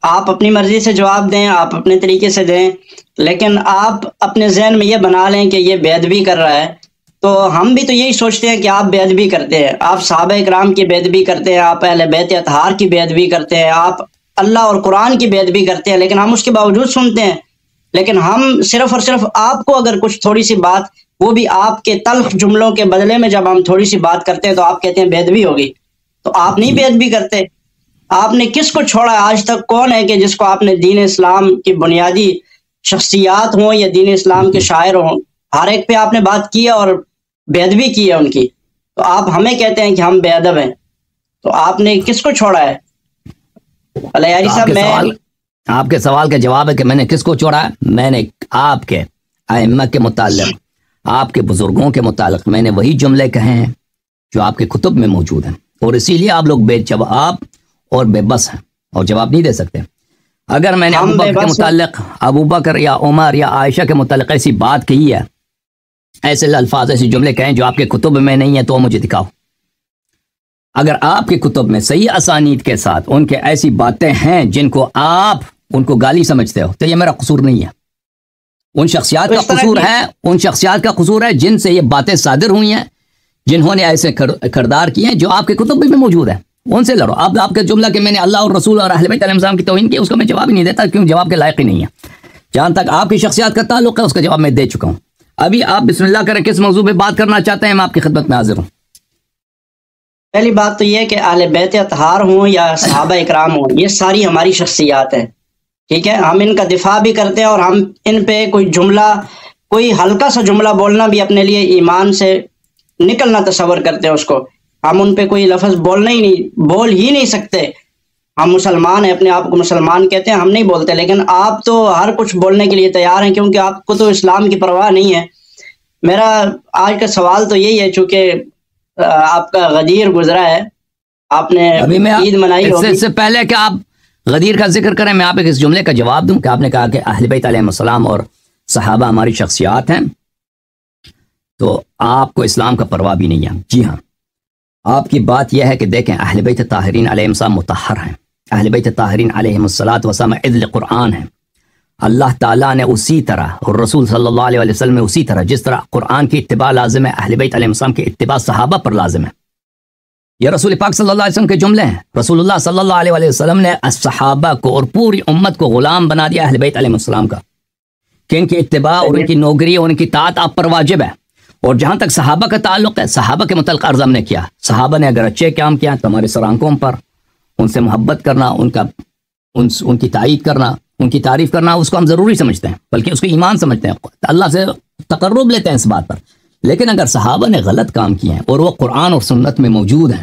آپ اپنی مرضی سے جواب دیں، آپ اپنے طریقے سے دیں، لیکن آپ اپنے ذہن میں یہ بنا لیں کہ یہ بے ادبی کر رہا ہے، تو ہم بھی تو یہی سوچتے ہیں کہ آپ بے ادبی کرتے ہیں، آپ صحابہ اکرام کی بے ادبی کرتے ہیں، آپ اہل بیت اطہار کی بے ادبی کرتے ہیں، آپ اللہ اور قرآن کی بے ادبی کرتے ہیں، لیکن ہم اس کے باوجود سنتے ہیں۔ لیکن ہم صرف اور صرف آپ کو اگر کچھ تھوڑی سی بات، وہ بھی آپ کے تلخ جملوں کے بدلے میں جب ہم تھوڑی سی بات کرتے ہیں تو آپ کہتے ہیں بے ادبی ہوگی، تو آپ نہیں بے ادبی کرتے۔ آپ نے کس کو چھوڑا ہے آج تک؟ کون ہے کہ جس کو آپ نے دین اسلام کی بنیادی شخصیات ہوں یا دین اسلام کے شاعر ہوں، ہر ایک پہ آپ نے بات کی ہے اور بے ادبی کی ہے ان کی، تو آپ ہمیں کہتے ہیں کہ ہم بے ادب ہیں، تو آپ نے کس کو چھوڑا ہے؟ الیاری صاحب، آپ کے سوال کا جواب ہے کہ میں نے کس کو چھوڑا ہے؟ میں نے آپ کے ائمہ کے متعلق، آپ کے بزرگوں کے متعلق میں نے وہی جملے کہے ہیں جو آپ کے کتب میں موجود ہیں، اور اسی لیے آپ لوگ بے جواب اور بے بس ہیں اور جواب نہیں دے سکتے۔ اگر میں نے ابوبکر کے متعلق، ابوبکر یا عمر یا عائشہ کے متعلق ایسی بات کہی ہے، ایسے الفاظ، ایسے جملے کہیں جو آپ کے کتب میں نہیں ہیں، تو مجھے دکھاؤ۔ اگر آپ کے کتب میں صحیح اسانید کے ساتھ ان کے ایسی باتیں ہیں جن کو آپ ان کو گالی سمجھتے ہو، تو یہ میرا قصور نہیں ہے، ان شخصیات کا قصور ہے، ان شخصیات کا قصور ہے جن سے یہ باتیں صادر ہوئی ہیں، جنہوں نے ایسے کردار کیے ہیں جو آپ کے کتب میں موجود ہیں، ان سے لڑو۔ اب آپ کا جملہ کہ میں نے اللہ اور رسول اور اہل بیت علیہ السلام کی توہین کی، اس کا میں جواب ہی نہیں دیتا، کیوں؟ جواب کے لائق ہی نہیں ہے۔ جہاں تک آپ کی شخصیات کا تعلق ہے اس کا جواب میں دے چکا ہوں۔ ابھی آپ بسم اللہ کریں، کس موضوع پہ بات کرنا چاہتے ہیں؟ میں آپ کی خدمت میں حاضر ہوں۔ پہلی بات تو یہ کہ اہل بیت اطہار ہوں یا صحابہ اکرام ہوں، یہ ساری ہماری شخصیات ہیں، ٹھیک ہے؟ ہم ان کا دفاع بھی کرتے ہیں، اور ہم ان پہ کوئی جملہ، کوئی ہلکا سا جملہ بولنا بھی اپنے لیے ایمان سے نکلنا تصور کرتے ہیں اس کو۔ ہم ان پہ کوئی لفظ بول ہی نہیں سکتے۔ ہم مسلمان ہیں، اپنے آپ کو مسلمان کہتے ہیں، ہم نہیں بولتے، لیکن آپ تو ہر کچھ بولنے کے لیے تیار ہیں، کیونکہ آپ کو تو اسلام کی پرواہ نہیں ہے۔ میرا آج کا سوال تو یہی ہے، چونکہ آپ کا غدیر گزرا ہے، آپ نے عید منائی ہوگی۔ اس سے پہلے کہ آپ غدیر کا ذکر کریں، میں آپ ایک اس جملے کا جواب دوں کہ آپ نے کہا کہ اہل بیت علیہ السلام اور صحابہ ہماری شخصیات ہیں، تو آپ کو اسلام کا پرواہ بھی نہیں ہے۔ جی ہاں، آپ کی بات یہ ہے کہ دیکھیں، اہل بیت طاہرین علیہ السلام مطہر ہیں، اہل بیت طاہرین علیہ السلام عدل قرآن ہیں۔ اللہ تعالیٰ نے اسی طرح، اور رسول صلی اللہ علیہ وسلم نے اسی طرح، جس طرح قرآن کی اتباع لازم ہے، اہل بیت علیہ السلام کی اتباع صحابہ پر لازم ہے۔ یہ رسول پاک صلی اللہ علیہ وسلم کے جملے ہیں۔ رسول اللہ صلی اللہ علیہ وسلم نے صحابہ کو اور پوری امت کو غلام بنا دیا اہل بیت علیہ السلام کا، کہ ان کی اتباع اور ان کی نوکری اور ان کی طاعت آپ پر واجب ہے۔ اور جہاں تک صحابہ کا تعلق ہے، صحابہ کے متعلق عرض ہم نے کیا، صحابہ نے اگر اچھے کام کیا تو ہمارے سر آنکھوں پر ان سے محبت کرنا، ان کی تائید کرنا، ان کی تعریف کرنا، اس کو ہم ضروری سمجھتے ہیں، بلکہ اس کو ایمان سمجھتے ہیں، اللہ سے تقرب لیتے ہیں اس بات پر۔ لیکن اگر صحابہ نے غلط کام کیے ہیں اور وہ قرآن اور سنت میں موجود ہیں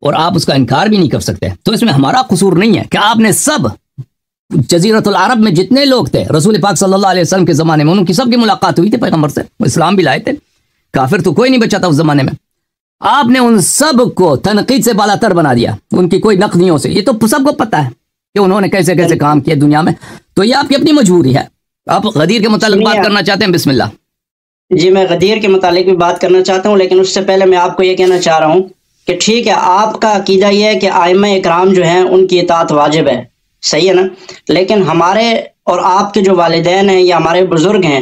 اور آپ اس کا انکار بھی نہیں کر سکتے، تو اس میں ہمارا قصور نہیں ہے کہ آپ نے سب جزیرۃ العرب میں جتنے لوگ تھے رسول پاک صلی اللہ علیہ وسلم کے زمانے میں، ان کی سب کی ملاقات ہوئی تھی پیغمبر سے، وہ اسلام بھی لائے تھے، کافر تو کوئی نہیں بچا تھا اس زمانے میں۔ آپ نے ان سب کو تنقید سے بالا تر بنا دیا، ان کی کوئی نقدیوں سے، یہ تو سب کو پتہ ہے کہ انہوں نے کیسے کیسے کام کیا دنیا میں، تو یہ آپ کی اپنی مجبوری ہے۔ آپ غدیر کے متعلق بات کرنا چاہتے ہیں؟ بسم اللہ۔ جی، میں غدیر کے متعلق بھی بات کرنا چاہتا ہوں، لیکن اس سے پہلے میں آپ کو یہ کہنا چاہ رہا ہوں کہ ٹھیک ہے، آپ کا عقیدہ یہ ہے کہ ائمہ اکرام جو ہیں ان کی اطاعت واجب ہے، صحیح ہے نا؟ لیکن ہمارے اور آپ کے جو والدین ہیں یا ہمارے بزرگ ہیں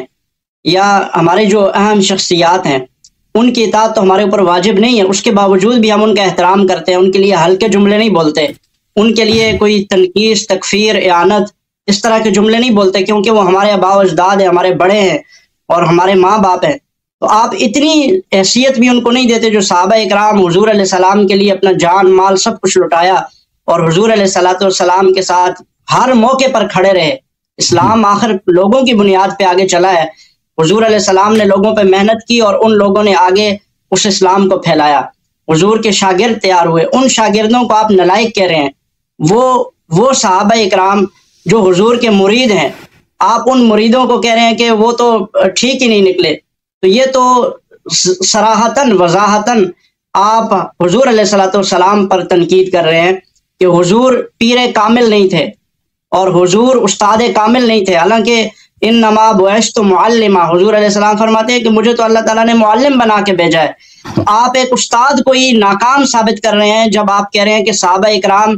یا ہمارے جو اہم شخصیات ہیں، ان کی اطاعت تو ہمارے اوپر واجب نہیں ہے، اس کے باوجود بھی ہم ان کا احترام کرتے ہیں، ان کے لیے ہلکے جملے نہیں بولتے، ان کے لیے کوئی تنقید، تکفیر، اعانت، اس طرح کے جملے نہیں بولتے، کیونکہ وہ ہمارے آباء و اجداد ہیں، ہمارے بڑے ہیں اور ہمارے ماں باپ ہیں۔ تو آپ اتنی حیثیت بھی ان کو نہیں دیتے جو صحابہ اکرام حضور علیہ السلام کے لیے اپنا جان مال سب کچھ لٹایا اور حضور علیہ السلام کے ساتھ ہر موقع پر کھڑے رہے۔ اسلام آخر لوگوں کی بنیاد پہ آگے چلا ہے، حضور علیہ السلام نے لوگوں پہ محنت کی اور ان لوگوں نے آگے اس اسلام کو پھیلایا، حضور کے شاگرد تیار ہوئے۔ ان شاگردوں کو آپ نالائق کہہ رہے ہیں، وہ صحابہ اکرام جو حضور کے مرید ہیں، آپ ان مریدوں کو کہہ رہے ہیں کہ وہ تو ٹھیک ہی نہیں نکلے، تو یہ تو صراحتاً وضاحتاً آپ حضور علیہ السلام پر تنقید کر رہے ہیں کہ حضور پیر کامل نہیں تھے اور حضور استاد کامل نہیں تھے، حالانکہ انما بعثت معلما، حضور علیہ السلام فرماتے ہیں کہ مجھے تو اللہ تعالیٰ نے معلم بنا کے بھیجا ہے۔ تو آپ ایک استاد کو ہی ناکام ثابت کر رہے ہیں جب آپ کہہ رہے ہیں کہ صحابہ اکرام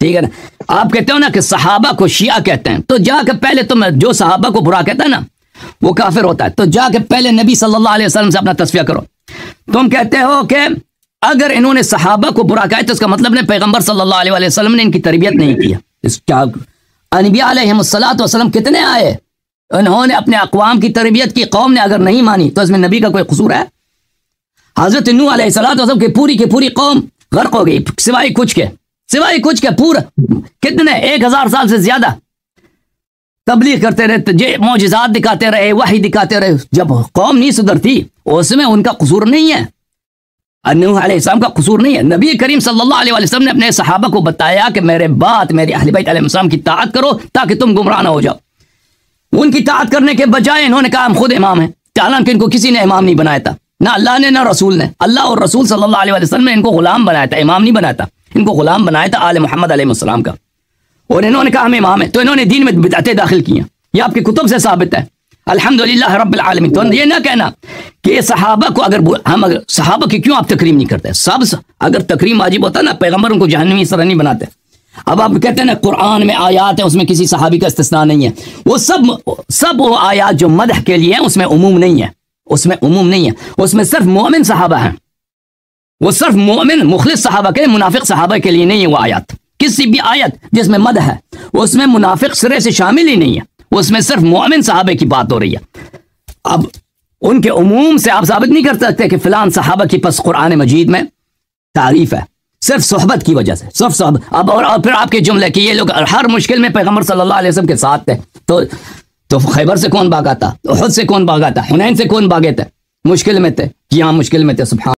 ٹھیک ہے نا. آپ کہتے ہو نا کہ صحابہ کو شیعہ کہتے ہیں, تو جا کے پہلے تم جو صحابہ کو برا کہتا ہے نا وہ کافر ہوتا ہے, تو جا کے پہلے نبی صلی اللہ علیہ وسلم سے اپنا تصفیہ کرو. تم کہتے ہو کہ اگر انہوں نے صحابہ کو برا کہا تو اس کا مطلب نے پیغمبر صلی اللہ علیہ وسلم نے ان کی تربیت نہیں کیا. اس کیا انبیاء علیہ الصلوۃ والسلام کتنے آئے, انہوں نے اپنے اقوام کی تربیت کی, قوم نے اگر نہیں مانی تو اس میں نبی کا کوئی قصور ہے؟ حضرت نوح علیہ الصلوۃ والسلام کی پوری قوم غرق ہو گئی سوائے کچھ کے پورا کتنے 1000 سال سے زیادہ تبلیغ کرتے رہے, معجزات دکھاتے رہے, وحی دکھاتے رہے. جب قوم نہیں سدھرتی اس میں ان کا قصور نہیں ہے, نوح علیہ السلام کا قصور نہیں ہے. نبی کریم صلی اللہ علیہ وسلم نے اپنے صحابہ کو بتایا کہ میرے اہل بیت علیہ السلام کی طاعت کرو تاکہ تم گمراہ نہ ہو جاؤ. ان کی طاعت کرنے کے بجائے انہوں نے کہا ہم خود امام ہیں, حالانکہ ان کو کسی نے امام نہیں بنایا تھا, نہ اللہ نے نہ رسول نے. اللہ اور رسول صلی اللہ علیہ وسلم نے ان کو غلام بنایا تھا, امام نہیں بنایا تھا. ان کو غلام بنایا تھا آل محمد علیہ السلام کا, اور انہوں نے کہا ہم امام ہیں, تو انہوں نے دین میں بدعتیں داخل کی ہیں. یہ آپ کی کتب سے ثابت ہے, الحمدللہ رب العالمین. تو یہ نہ کہنا کہ صحابہ کو اگر صحابہ کی کیوں آپ تکریم نہیں کرتے. سب اگر تکریم واجب ہوتا نا پیغمبر ان کو جہنمی اس طرح نہیں بناتے. اب آپ کہتے ہیں نا قرآن میں آیات ہیں اس میں کسی صحابی کا استثناء نہیں ہے, وہ سب وہ آیات جو مدح کے لیے ہیں اس میں عموم نہیں ہے, اس میں صرف مومن صحابہ ہیں. وہ صرف مومن مخلص صحابہ کے, منافق صحابہ کے لیے نہیں ہے وہ آیات. کسی بھی آیت جس میں مدح ہے اس میں منافق سرے سے شامل ہی نہیں ہے, اس میں صرف مومن صحابہ کی بات ہو رہی ہے. اب ان کے عموم سے آپ ثابت نہیں کر سکتے کہ فلان صحابہ کی پس قرآن مجید میں تعریف ہے, صرف صحبت کی وجہ سے, صرف صحبت. اب اور پھر آپ کے جملے کہ یہ لوگ ہر مشکل میں پیغمبر صلی اللہ علیہ وسلم کے ساتھ تھے, تو خیبر سے کون بھاگا تھا, احد سے کون بھاگا تھا, حنین سے کون بھاگے تھے, مشکل میں تھے, جی ہاں مشکل میں تھے. سبحان